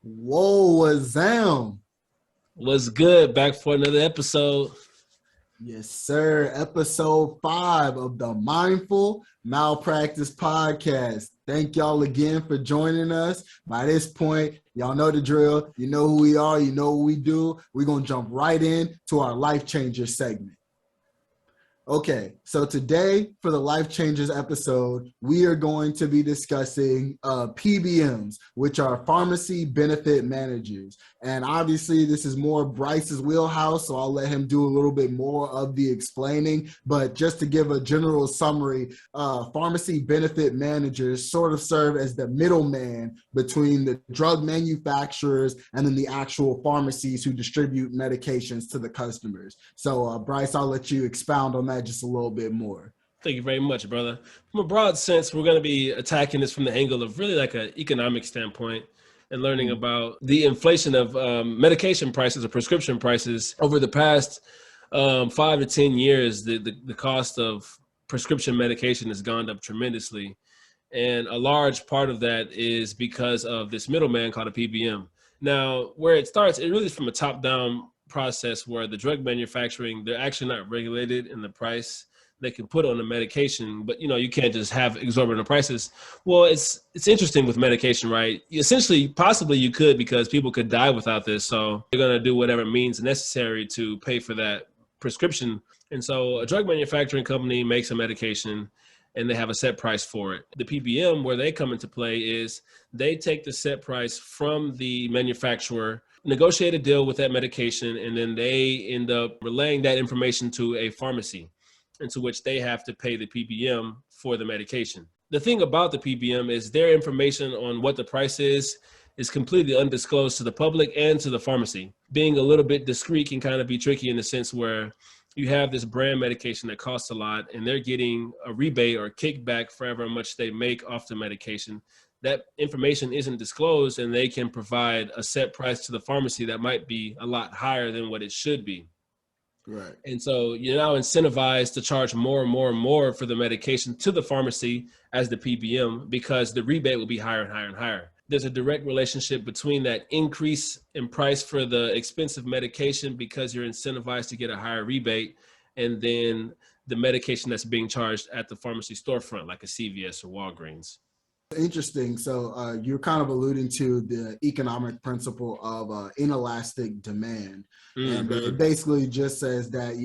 Whoa, Wazam. What's good? Back for another episode. Yes, sir. Episode 5 of the Mindful Malpractice podcast. Thank y'all again for joining us. By this point, y'all know the drill. You know who we are. You know what we do. We're going to jump right in to our Life Changer segment. Okay, so today for the Life Changers episode, we are going to be discussing PBMs, which are pharmacy benefit managers. And obviously, this is more Bryce's wheelhouse, so I'll let him do a little bit more of the explaining. But just to give a general summary, pharmacy benefit managers sort of serve as the middleman between the drug manufacturers and then the actual pharmacies who distribute medications to the customers. So, Bryce, I'll let you expound on that just a little bit more. Thank you very much, brother. From a broad sense, we're going to be attacking this from the angle of really like an economic standpoint and learning about the inflation of medication prices or prescription prices over the past 5 to 10 years. The cost of prescription medication has gone up tremendously. And a large part of that is because of this middleman called a PBM. Now, where it starts, it really is from a top-down process where the drug manufacturing, they're actually not regulated in the price they can put on the medication, but you can't just have exorbitant prices. Well, it's interesting with medication, right? Essentially, possibly you could, because people could die without this. So they're going to do whatever means necessary to pay for that prescription. And so a drug manufacturing company makes a medication and they have a set price for it. The PBM, where they come into play, is they take the set price from the manufacturer, negotiate a deal with that medication, and then they end up relaying that information to a pharmacy, into which they have to pay the PBM for the medication. The thing about the PBM is their information on what the price is completely undisclosed to the public and to the pharmacy. Being a little bit discreet can kind of be tricky in the sense where you have this brand medication that costs a lot and they're getting a rebate or kickback for however much they make off the medication. That information isn't disclosed and they can provide a set price to the pharmacy that might be a lot higher than what it should be. Right. And so you're now incentivized to charge more and more and more for the medication to the pharmacy as the PBM, because the rebate will be higher and higher and higher. There's a direct relationship between that increase in price for the expensive medication, because you're incentivized to get a higher rebate, and then the medication that's being charged at the pharmacy storefront, like a CVS or Walgreens. Interesting. So you're kind of alluding to the economic principle of inelastic demand. And it basically just says that,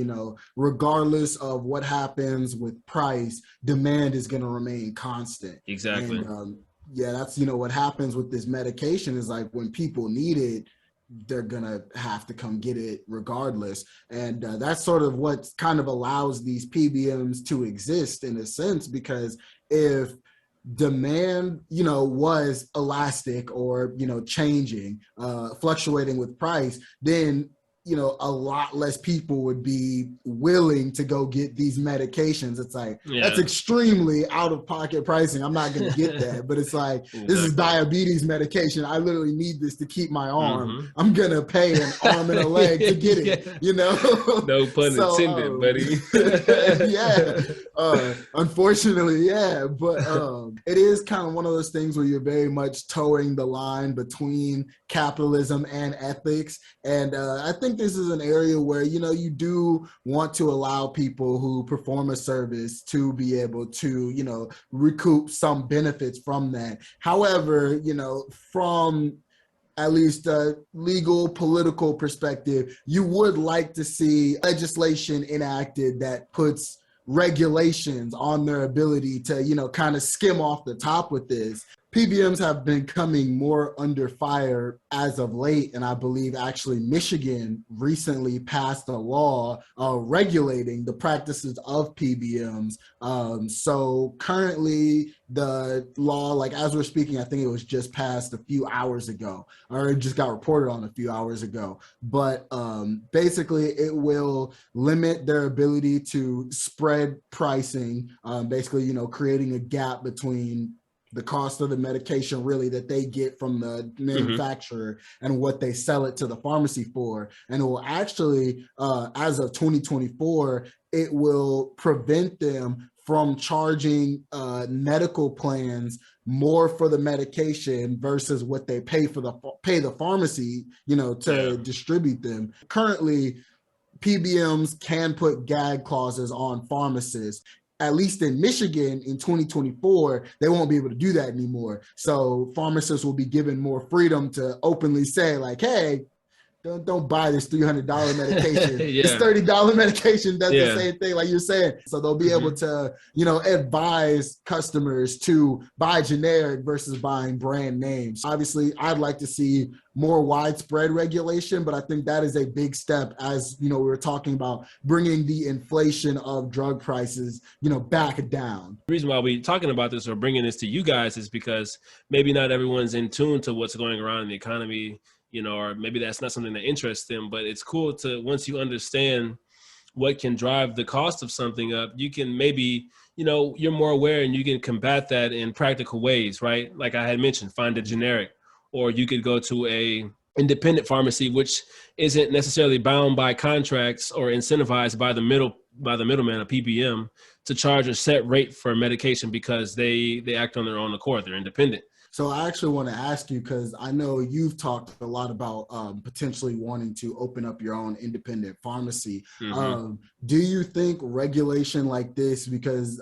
regardless of what happens with price, demand is going to remain constant. Exactly. And that's, what happens with this medication is like when people need it, they're going to have to come get it regardless. And that's sort of what kind of allows these PBMs to exist in a sense, because if demand, was elastic or, changing, fluctuating with price, then, a lot less people would be willing to go get these medications. It's like, that's extremely out of pocket pricing. I'm not going to get that. But it's like, this is diabetes medication. I literally need this to keep my arm. I'm going to pay an arm and a leg to get it, No pun intended, buddy. Unfortunately, yeah. But it is kind of one of those things where you're very much towing the line between capitalism and ethics. And I think this is an area where, you do want to allow people who perform a service to be able to, recoup some benefits from that. However, from at least a legal, political perspective, you would like to see legislation enacted that puts regulations on their ability to, kind of skim off the top with this. PBMs have been coming more under fire as of late, and I believe actually Michigan recently passed a law regulating the practices of PBMs. So currently the law, like as we're speaking, I think it was just passed a few hours ago, or it just got reported on a few hours ago. But basically it will limit their ability to spread pricing, basically, creating a gap between the cost of the medication really that they get from the manufacturer and what they sell it to the pharmacy for. And it will actually, as of 2024, it will prevent them from charging medical plans more for the medication versus what they pay the pharmacy, to distribute them. Currently, PBMs can put gag clauses on pharmacists. At least in Michigan in 2024, they won't be able to do that anymore. So pharmacists will be given more freedom to openly say, like, hey, don't buy this $300 medication. This $30 medication does the same thing, like you're saying. So they'll be able to, advise customers to buy generic versus buying brand names. Obviously, I'd like to see more widespread regulation, but I think that is a big step, as we were talking about bringing the inflation of drug prices, back down. The reason why we're talking about this or bringing this to you guys is because maybe not everyone's in tune to what's going around in the economy, or maybe that's not something that interests them, but it's cool to, once you understand what can drive the cost of something up, you can maybe, you're more aware and you can combat that in practical ways, right? Like I had mentioned, find a generic, or you could go to a independent pharmacy, which isn't necessarily bound by contracts or incentivized by the middleman, a PBM, to charge a set rate for medication because they act on their own accord. They're independent. So I actually want to ask you, because I know you've talked a lot about potentially wanting to open up your own independent pharmacy. Do you think regulation like this, because,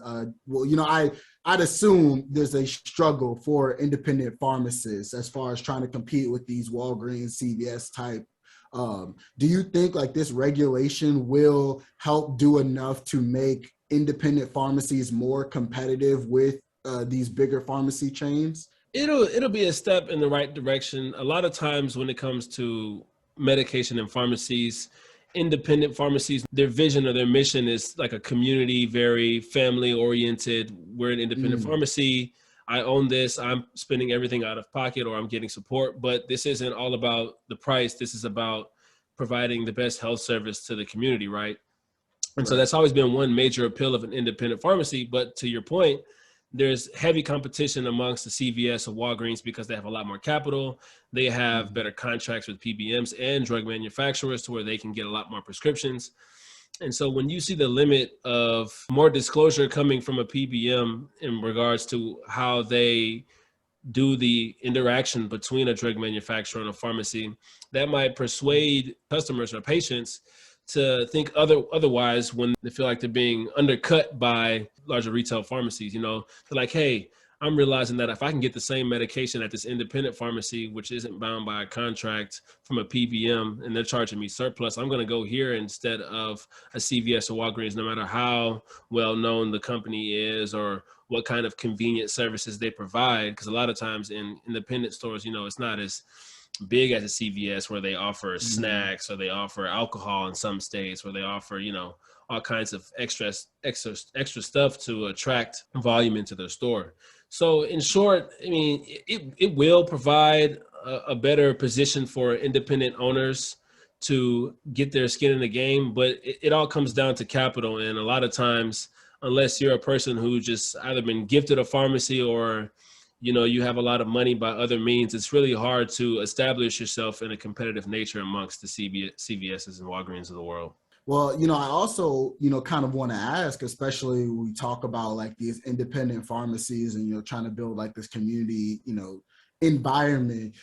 I'd assume there's a struggle for independent pharmacists as far as trying to compete with these Walgreens, CVS type. Do you think like this regulation will help do enough to make independent pharmacies more competitive with these bigger pharmacy chains? It'll be a step in the right direction. A lot of times when it comes to medication and pharmacies, independent pharmacies, their vision or their mission is like a community, very family oriented. We're an independent pharmacy. I own this. I'm spending everything out of pocket, or I'm getting support. But this isn't all about the price. This is about providing the best health service to the community, right? And so that's always been one major appeal of an independent pharmacy. But to your point, there's heavy competition amongst the CVS or Walgreens because they have a lot more capital. They have better contracts with PBMs and drug manufacturers to where they can get a lot more prescriptions. And so when you see the limit of more disclosure coming from a PBM in regards to how they do the interaction between a drug manufacturer and a pharmacy, that might persuade customers or patients to think otherwise when they feel like they're being undercut by larger retail pharmacies. They're like, hey, I'm realizing that if I can get the same medication at this independent pharmacy, which isn't bound by a contract from a PBM, and they're charging me surplus, I'm going to go here instead of a CVS or Walgreens, no matter how well known the company is or what kind of convenient services they provide. Because a lot of times in independent stores, it's not as big as a CVS where they offer snacks, or they offer alcohol in some states, where they offer, all kinds of extra stuff to attract volume into their store. So in short, I mean, it will provide a better position for independent owners to get their skin in the game, but it all comes down to capital. And a lot of times, unless you're a person who just either been gifted a pharmacy or you have a lot of money by other means, it's really hard to establish yourself in a competitive nature amongst the CVSs and Walgreens of the world. Well, I also, kind of want to ask, especially when we talk about like these independent pharmacies and, trying to build like this community, environment,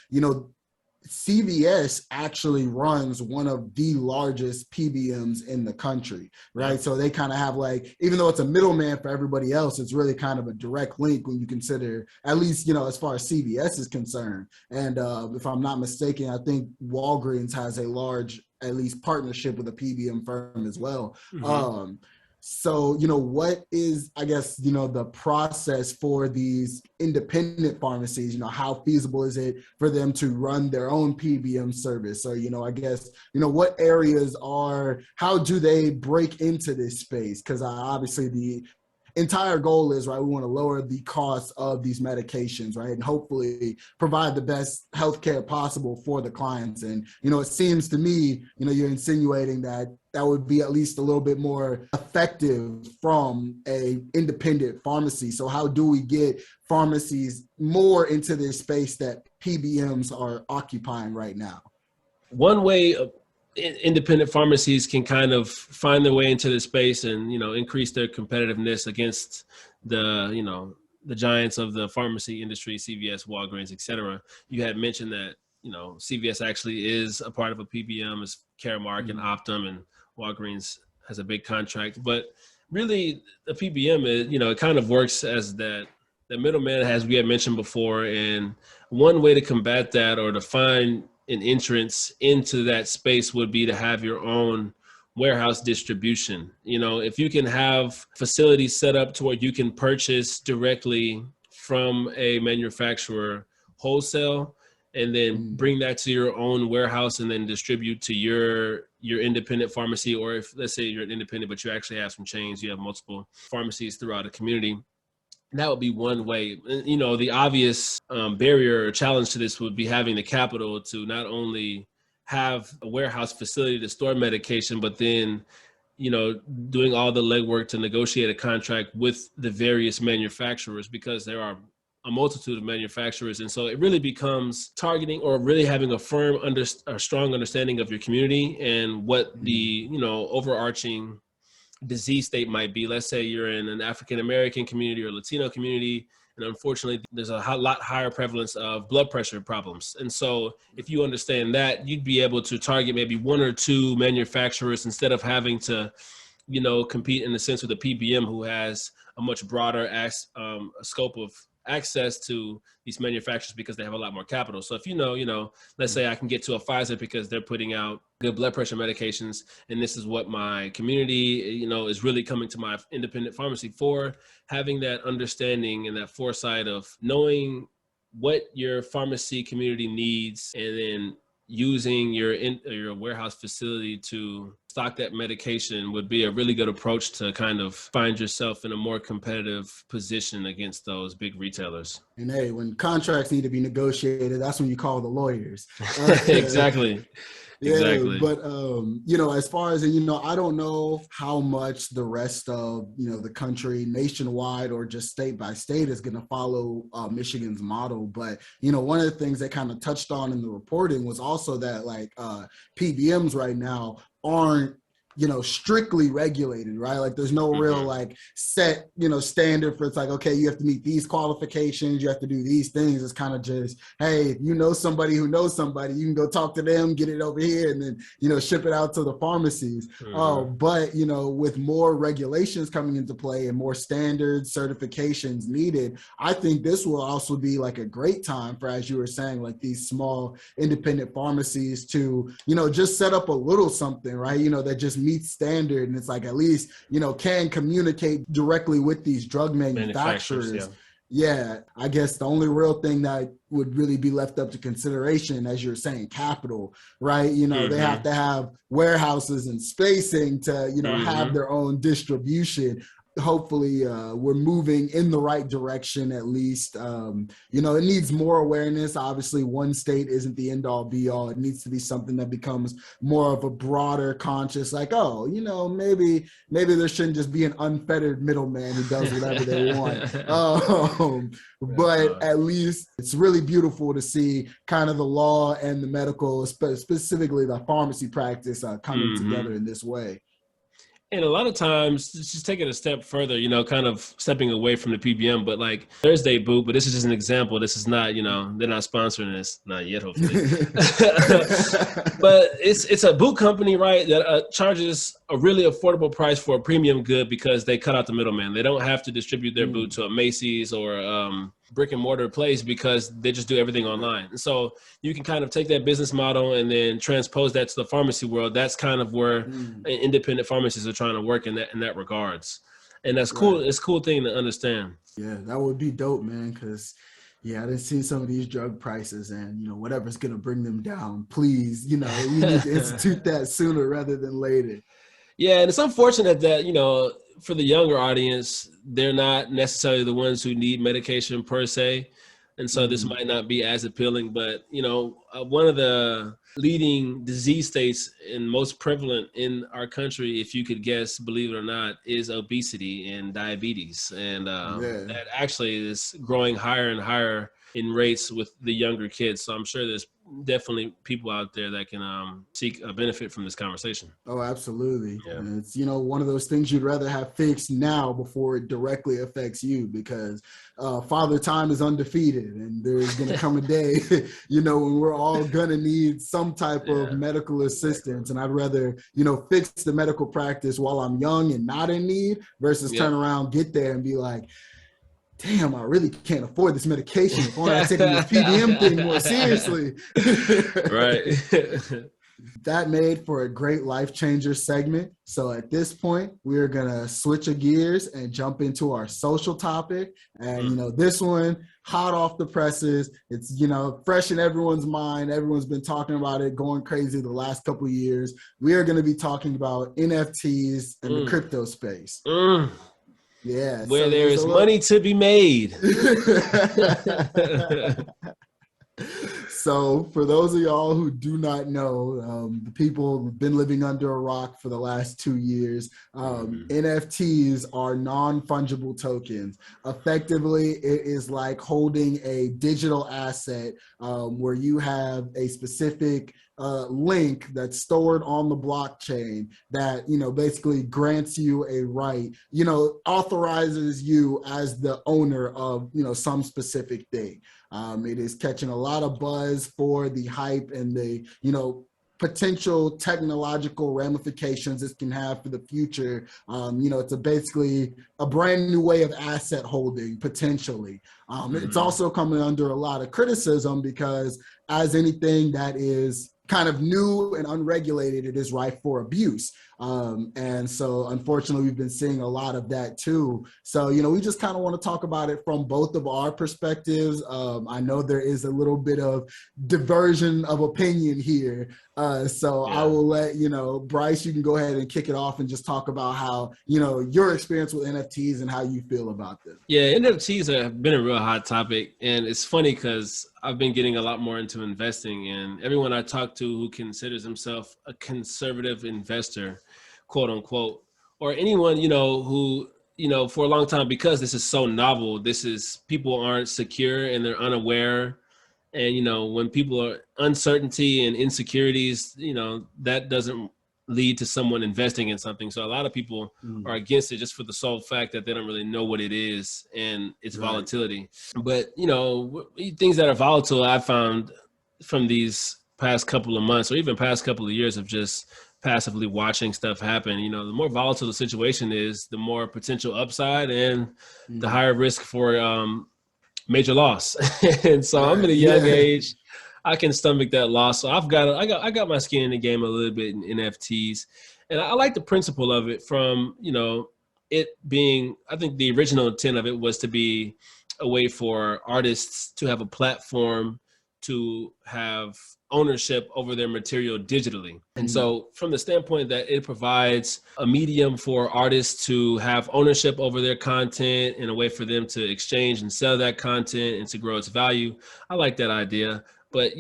CVS actually runs one of the largest PBMs in the country, right? So they kind of have like, even though it's a middleman for everybody else, it's really kind of a direct link when you consider, at least, as far as CVS is concerned. And if I'm not mistaken, I think Walgreens has a large, at least, partnership with a PBM firm as well. So, what is, I guess, the process for these independent pharmacies? How feasible is it for them to run their own PBM service? So, I guess, what areas how do they break into this space? Because obviously the entire goal is, right, we want to lower the cost of these medications, right, and hopefully provide the best healthcare possible for the clients. And, it seems to me, you're insinuating that would be at least a little bit more effective from a independent pharmacy. So how do we get pharmacies more into this space that PBMs are occupying right now? One way independent pharmacies can kind of find their way into the space and, increase their competitiveness against the the giants of the pharmacy industry, CVS, Walgreens, et cetera. You had mentioned that, CVS actually is a part of a PBM, is Caremark and Optum, and Walgreens has a big contract. But really, the PBM is, it kind of works as that the middleman, as we had mentioned before. And one way to combat that, or to find an entrance into that space, would be to have your own warehouse distribution. If you can have facilities set up to where you can purchase directly from a manufacturer wholesale, and then bring that to your own warehouse and then distribute to your independent pharmacy. Or if, let's say you're an independent, but you actually have some chains, you have multiple pharmacies throughout the community, that would be one way. The obvious barrier or challenge to this would be having the capital to not only have a warehouse facility to store medication, but then, doing all the legwork to negotiate a contract with the various manufacturers, because there are a multitude of manufacturers. And so it really becomes targeting, or really having a strong understanding of your community and what the, overarching disease state might be. Let's say you're in an African-American community or Latino community, and unfortunately there's a lot higher prevalence of blood pressure problems. And so if you understand that, you'd be able to target maybe one or two manufacturers instead of having to, compete in the sense with a PBM who has a much broader scope of access to these manufacturers because they have a lot more capital. So if let's say I can get to a Pfizer because they're putting out good blood pressure medications, and this is what my community, is really coming to my independent pharmacy for. Having that understanding and that foresight of knowing what your pharmacy community needs, and then using your warehouse facility to stock that medication, would be a really good approach to kind of find yourself in a more competitive position against those big retailers. And hey, when contracts need to be negotiated, that's when you call the lawyers. Exactly. Yeah, exactly. But as far as, I don't know how much the rest of, the country nationwide or just state by state is going to follow Michigan's model. But, one of the things they kind of touched on in the reporting was also that PBMs right now aren't, strictly regulated, right? Like there's no real set, standard for, it's like, okay, you have to meet these qualifications, you have to do these things. It's kind of just, hey, somebody who knows somebody, you can go talk to them, get it over here, and then, ship it out to the pharmacies. But, with more regulations coming into play and more standards, certifications needed, I think this will also be like a great time for, as you were saying, like these small independent pharmacies to, just set up a little something, right? That just meets standard, and it's like at least can communicate directly with these drug manufacturers. Yeah, I guess the only real thing that would really be left up to consideration, as you're saying, capital, right? They have to have warehouses and spacing to have their own distribution. Hopefully we're moving in the right direction, at least. It needs more awareness. Obviously, one state isn't the end all be all. It needs to be something that becomes more of a broader conscious, like, maybe there shouldn't just be an unfettered middleman who does whatever they want. But at least it's really beautiful to see kind of the law and the medical, specifically the pharmacy practice coming together in this way. And a lot of times, just taking a step further, kind of stepping away from the PBM, but like Thursday Boot, but this is just an example. This is not, they're not sponsoring this, not yet, hopefully. But it's a boot company, right, that charges a really affordable price for a premium good because they cut out the middleman. They don't have to distribute their boot to a Macy's or brick and mortar place because they just do everything online. And so you can kind of take that business model and then transpose that to the pharmacy world. That's kind of where independent pharmacists are trying to work in that regards. And that's cool. It's a cool thing to understand. Yeah, that would be dope, man. Because I didn't see some of these drug prices, and whatever's going to bring them down, please, we need to institute that sooner rather than later. Yeah, and it's unfortunate that, for the younger audience, they're not necessarily the ones who need medication per se. And so this might not be as appealing, but, one of the leading disease states and most prevalent in our country, if you could guess, believe it or not, is obesity and diabetes. And that actually is growing higher and higher in rates with the younger kids. So I'm sure there's, definitely people out there that can seek a benefit from this conversation. Oh, absolutely. Yeah. And it's, one of those things you'd rather have fixed now before it directly affects you, because Father Time is undefeated, and there's going to come a day, when we're all going to need some type of medical assistance. And I'd rather, fix the medical practice while I'm young and not in need versus turn around, get there and be like, damn, I really can't afford this medication. If only I taking this PBM thing more seriously. Right. That made for a great life changer segment. So at this point, we're going to switch gears and jump into our social topic. And, this one, hot off the presses. It's, fresh in everyone's mind. Everyone's been talking about it, going crazy the last couple of years. We are going to be talking about NFTs and the crypto space. Yeah. Where there is money to be made. So for those of y'all who do not know, the people who've been living under a rock for the last 2 years, NFTs are non-fungible tokens. Effectively, it is like holding a digital asset where you have a specific link that's stored on the blockchain that, basically grants you a right, authorizes you as the owner of, some specific thing. It is catching a lot of buzz for the hype and the, potential technological ramifications this can have for the future. It's basically a brand new way of asset holding, potentially. It's also coming under a lot of criticism because, as anything that is kind of new and unregulated, it is rife for abuse. And so unfortunately, we've been seeing a lot of that too. So, we just kind of want to talk about it from both of our perspectives. I know there is a little bit of diversion of opinion here. So I will let, Bryce, you can go ahead and kick it off and just talk about how, your experience with NFTs and how you feel about them. Yeah, NFTs have been a real hot topic. And it's funny because I've been getting a lot more into investing, and everyone I talk to who considers himself a conservative investor, quote unquote, or anyone, who, for a long time, because this is so novel, people aren't secure and they're unaware. And, when people are uncertainty and insecurities, that doesn't lead to someone investing in something. So a lot of people are against it just for the sole fact that they don't really know what it is and its volatility. But, things that are volatile, I found from these past couple of months or even past couple of years of just passively watching stuff happen, the more volatile the situation is, the more potential upside and the higher risk for major loss. And so I'm at a young age. I can stomach that loss. So I got my skin in the game a little bit in NFTs. And I like the principle of it from, it being, I think the original intent of it was to be a way for artists to have a platform to have ownership over their material digitally. And so from the standpoint that it provides a medium for artists to have ownership over their content and a way for them to exchange and sell that content and to grow its value, I like that idea. But,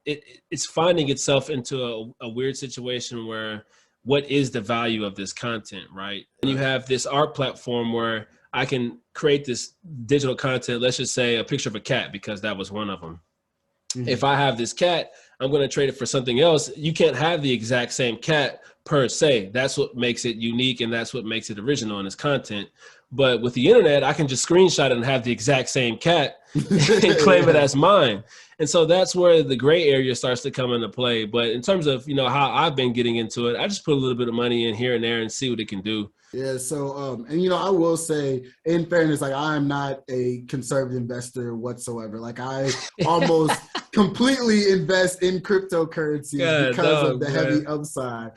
it's finding itself into a weird situation where what is the value of this content, right? And you have this art platform where I can create this digital content, let's just say a picture of a cat, because that was one of them. If I have this cat, I'm going to trade it for something else. You can't have the exact same cat per se. That's what makes it unique, and that's what makes it original in its content. But with the internet, I can just screenshot it and have the exact same cat and claim it as mine. And so that's where the gray area starts to come into play. But in terms of, how I've been getting into it, I just put a little bit of money in here and there and see what it can do. Yeah. So, I will say, in fairness, I'm not a conservative investor whatsoever. I almost completely invest in cryptocurrencies because of the heavy upside.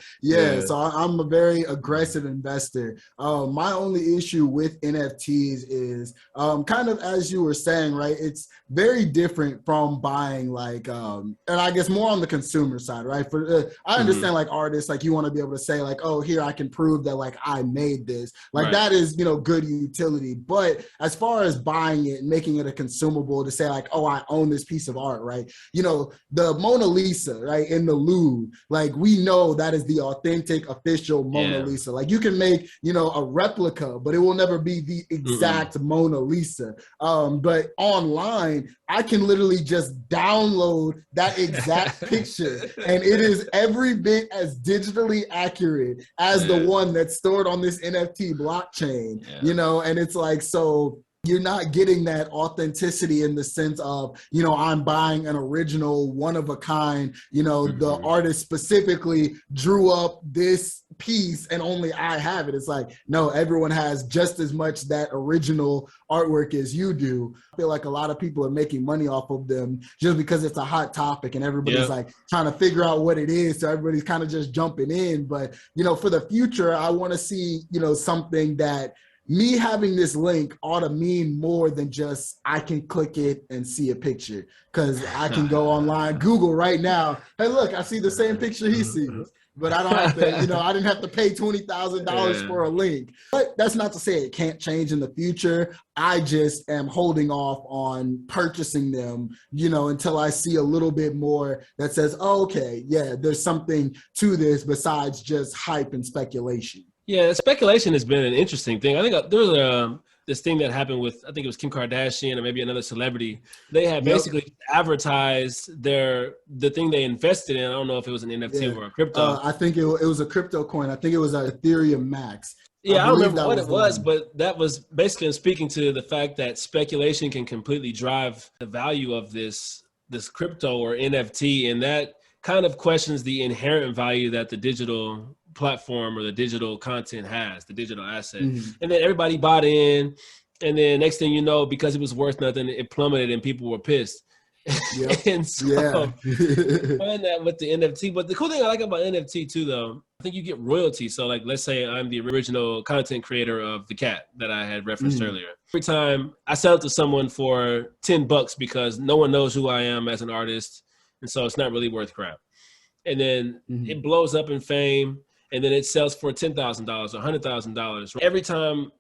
So I'm a very aggressive investor. My only issue with NFTs is kind of, as you were saying, right? It's very different from buying and I guess more on the consumer side, right? For I understand artists, you want to be able to say oh, here I can prove that I made this. That is, good utility. But as far as buying it and making it a consumable to say oh, I own this piece of art, right? The Mona Lisa, right, in the Louvre, we know that is the authentic authentic, official Mona Lisa. Like you can make, a replica, but it will never be the exact Mona Lisa. But online, I can literally just download that exact picture, and it is every bit as digitally accurate as the one that's stored on this NFT blockchain, and it's like, so you're not getting that authenticity in the sense of, I'm buying an original, one of a kind, the artist specifically drew up this piece and only I have it. It's like, no, everyone has just as much that original artwork as you do. I feel like a lot of people are making money off of them just because it's a hot topic and everybody's like trying to figure out what it is. So everybody's kind of just jumping in. But, for the future, I want to see, something that me having this link ought to mean more than just I can click it and see a picture, because I can go online, Google right now, hey, look, I see the same picture he sees, but I don't have to, I didn't have to pay $20,000 for a link. But that's not to say it can't change in the future. I just am holding off on purchasing them, until I see a little bit more that says, oh, okay, yeah, there's something to this besides just hype and speculation. Yeah, speculation has been an interesting thing. I think there was this thing that happened with, I think it was Kim Kardashian or maybe another celebrity. They had basically advertised the thing they invested in. I don't know if it was an NFT or a crypto. I think it was a crypto coin. I think it was an Ethereum Max. Yeah, I don't remember what it was, but that was basically speaking to the fact that speculation can completely drive the value of this crypto or NFT, and that kind of questions the inherent value that the digital platform or the digital content has, the digital asset. And then everybody bought in, and then next thing you know, because it was worth nothing, it plummeted and people were pissed. And so find that with the NFT. But the cool thing I like about NFT too, though, I think you get royalty. So like, let's say I'm the original content creator of the cat that I had referenced earlier. Every time I sell it to someone for $10 because no one knows who I am as an artist, and so it's not really worth crap. And then it blows up in fame, and then it sells for $10,000 or $100,000. Every time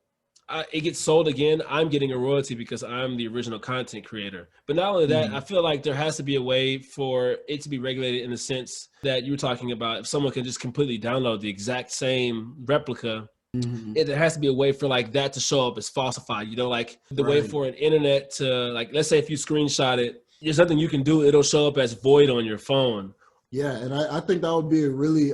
it gets sold again, I'm getting a royalty because I'm the original content creator. But not only that, I feel like there has to be a way for it to be regulated in the sense that you were talking about. If someone can just completely download the exact same replica, there has to be a way for like that to show up as falsified. Like the way for an internet to, like, let's say if you screenshot it, there's nothing you can do. It'll show up as void on your phone. Yeah, and I think that would be a really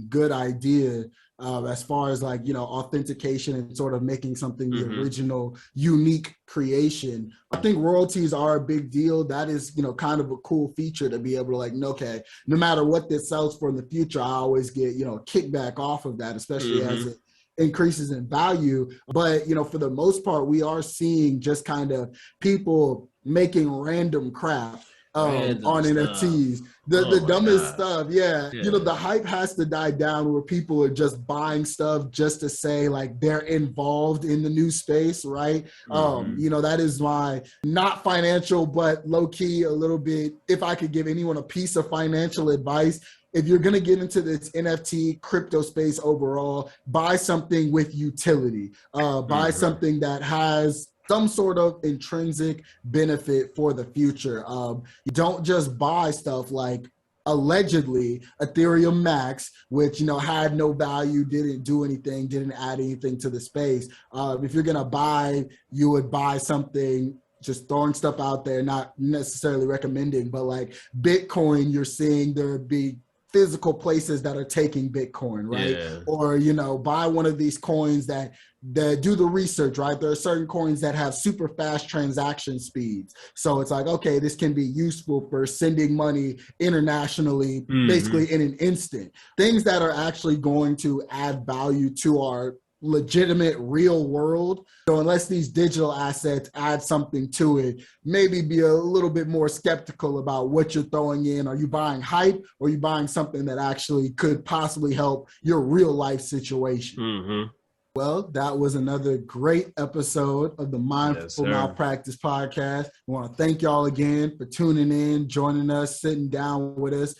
good idea as far as like, authentication and sort of making something the original, unique creation. I think royalties are a big deal. That is, kind of a cool feature to be able to like, okay, no matter what this sells for in the future, I always get, kickback off of that, especially as it increases in value. But, for the most part, we are seeing just kind of people making random crap on NFTs. The dumbest stuff. The hype has to die down where people are just buying stuff just to say like they're involved in the new space, right? That is my not financial, but low key a little bit, if I could give anyone a piece of financial advice, if you're going to get into this NFT crypto space overall, buy something with utility, buy something that has some sort of intrinsic benefit for the future. You don't just buy stuff like allegedly Ethereum Max, which, had no value, didn't do anything, didn't add anything to the space. If you're going to buy, you would buy something, just throwing stuff out there, not necessarily recommending, but like Bitcoin, you're seeing there be physical places that are taking Bitcoin, right? Or, buy one of these coins that do the research, right? There are certain coins that have super fast transaction speeds. So it's like, okay, this can be useful for sending money internationally, basically in an instant. Things that are actually going to add value to our legitimate real world. So unless these digital assets add something to it, maybe be a little bit more skeptical about what you're throwing in. Are you buying hype, or are you buying something that actually could possibly help your real life situation? Well, that was another great episode of the Mindful Malpractice podcast. I want to thank y'all again for tuning in, joining us, sitting down with us.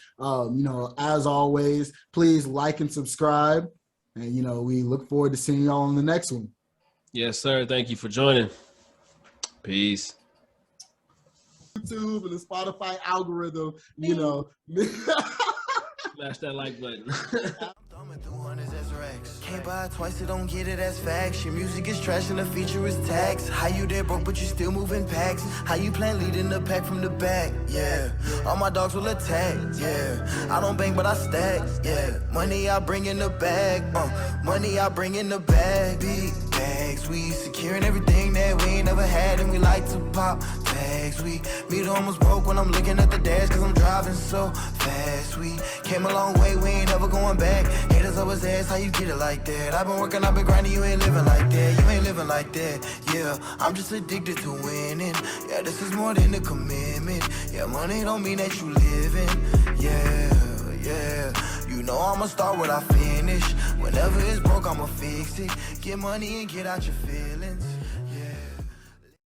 As always, please like and subscribe. And, we look forward to seeing y'all on the next one. Yes, sir. Thank you for joining. Peace. YouTube and the Spotify algorithm, Smash that like button. Thumbing through hundreds as racks. Can't buy it twice, so don't get it as facts. Your music is trash and the feature is tax. How you there broke, but you still moving packs? How you plan leading the pack from the back? Yeah, all my dogs will attack. Yeah, I don't bang, but I stack. Yeah, money I bring in the bag. Money I bring in the bag. Big bags, we securing everything that we ain't never had, and we like to pop bags. We meet almost broke when I'm looking at the dash, cause I'm driving so fast. We came a long way, we ain't ever going back. Haters always ask how you get it like that. I've been working, I've been grinding, you ain't living like that. You ain't living like that. Yeah, I'm just addicted to winning. Yeah, this is more than a commitment. Yeah, money don't mean that you living. Yeah, you know I'ma start what I finish. Whenever it's broke, I'ma fix it. Get money and get out your feelings.